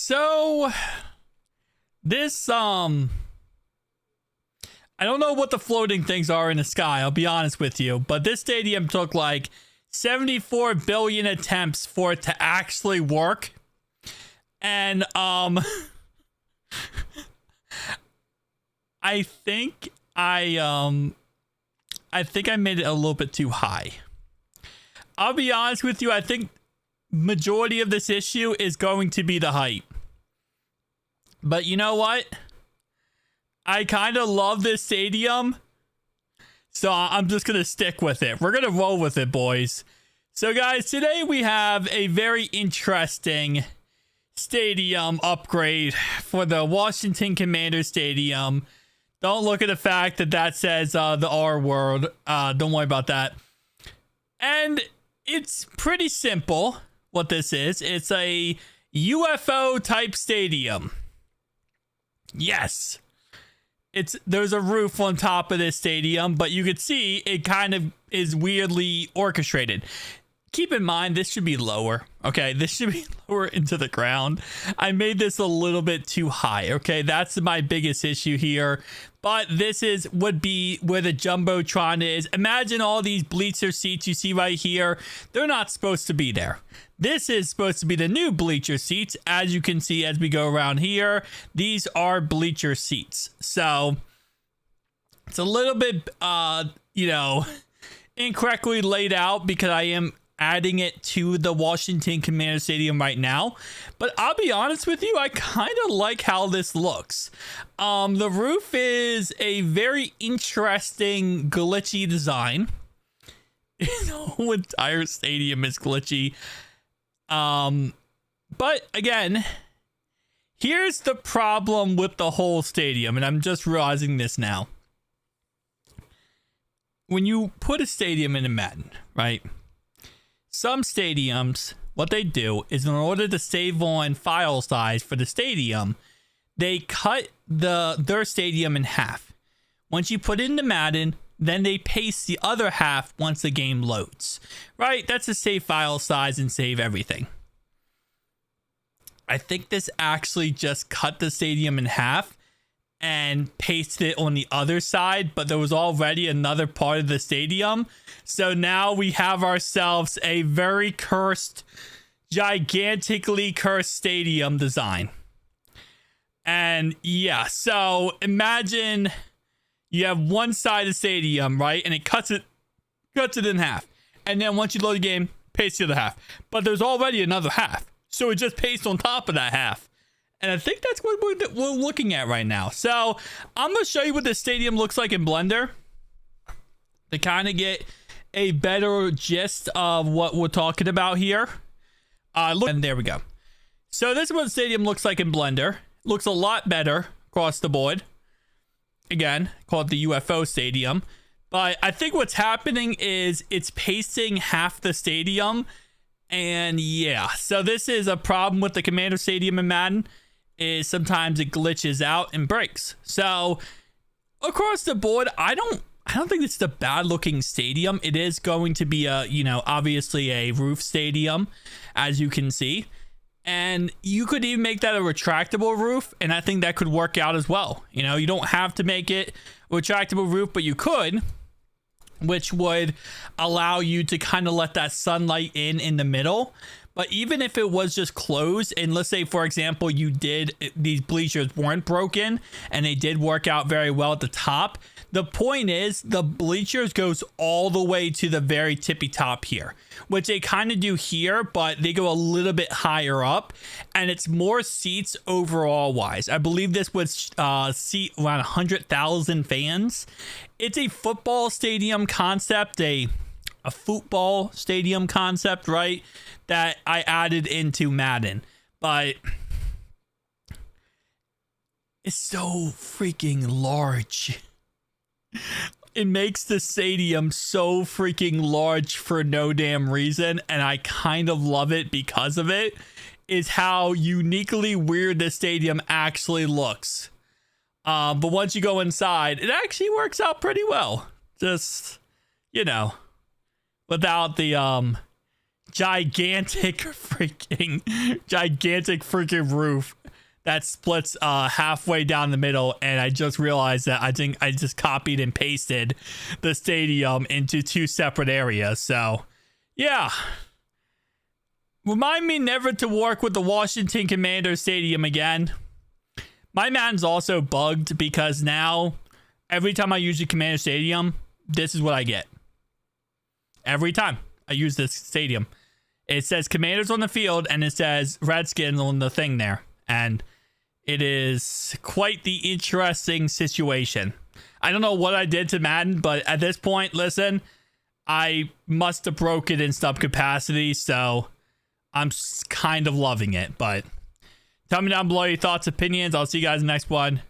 So this I don't know what the floating things are in the sky, I'll be honest with you, but this stadium took like 74 billion attempts for it to actually work. And I think I made it a little bit too high. I'll be honest with you, I think majority of this issue is going to be the height. But you know what? I kind of love this stadium, so I'm just going to stick with it. We're going to roll with it, boys. So, guys, today we have a very interesting stadium upgrade for the Washington Commanders Stadium. Don't look at the fact that that says the R word. Don't worry about that. And it's pretty simple what this is. It's a UFO type stadium. Yes. There's a roof on top of this stadium, but you could see it kind of is weirdly orchestrated. Keep in mind, this should be lower. Okay, this should be lower into the ground. I made this a little bit too high. Okay, that's my biggest issue here. But this would be where the Jumbotron is. Imagine all these bleacher seats you see right here. They're not supposed to be there. This is supposed to be the new bleacher seats. As you can see as we go around here, these are bleacher seats. So it's a little bit, incorrectly laid out because I am adding it to the Washington Commander Stadium right now. But I'll be honest with you, I kind of like how this looks. The roof is a very interesting glitchy design. The whole entire stadium is glitchy. But again, here's the problem with the whole stadium, and I'm just realizing this now. When you put a stadium in a Madden, right? Some stadiums, what they do is in order to save on file size for the stadium, they cut their stadium in half. Once you put it into Madden, then they paste the other half once the game loads. Right? That's to save file size and save everything. I think this actually just cut the stadium in half and pasted it on the other side, but there was already another part of the stadium. So now we have ourselves a very cursed, gigantically cursed stadium design. And yeah, so imagine you have one side of the stadium, right? And it cuts it in half. And then once you load the game, paste the other half. But there's already another half. So it just pastes on top of that half. And I think that's what we're looking at right now. So I'm going to show you what the stadium looks like in Blender to kind of get a better gist of what we're talking about here. And there we go. So this is what the stadium looks like in Blender. Looks a lot better across the board. Again, called the UFO Stadium. But I think what's happening is it's pasting half the stadium. And yeah, so this is a problem with the Commander Stadium in Madden. Is sometimes it glitches out and breaks. So across the board, I don't think it's the bad looking stadium. It is going to be obviously a roof stadium, as you can see. And you could even make that a retractable roof, and I think that could work out as well. You don't have to make it a retractable roof, but you could, which would allow you to kind of let that sunlight in the middle. But even if it was just closed, and let's say, for example, these bleachers weren't broken and they did work out very well at the top, the point is the bleachers goes all the way to the very tippy top here, which they kind of do here, but they go a little bit higher up, and it's more seats overall wise. I believe this would seat around 100,000 fans. It's a football stadium concept, a football stadium concept, right? That I added into Madden, but it's so freaking large. It makes the stadium so freaking large for no damn reason, and I kind of love it because of it. Is how uniquely weird the stadium actually looks. But once you go inside, it actually works out pretty well. Just, without the gigantic freaking roof. that splits halfway down the middle, and I just realized that I think I just copied and pasted the stadium into 2 separate areas. So yeah, remind me never to work with the Washington Commanders stadium again. My Madden's also bugged because now every time I use the Commander stadium, this is what I get. Every time I use this stadium, it says Commanders on the field and it says Redskins on the thing there. And it is quite the interesting situation. I don't know what I did to Madden, but at this point, listen, I must have broke it in some capacity, so I'm kind of loving it. But tell me down below your thoughts, opinions. I'll see you guys in the next one.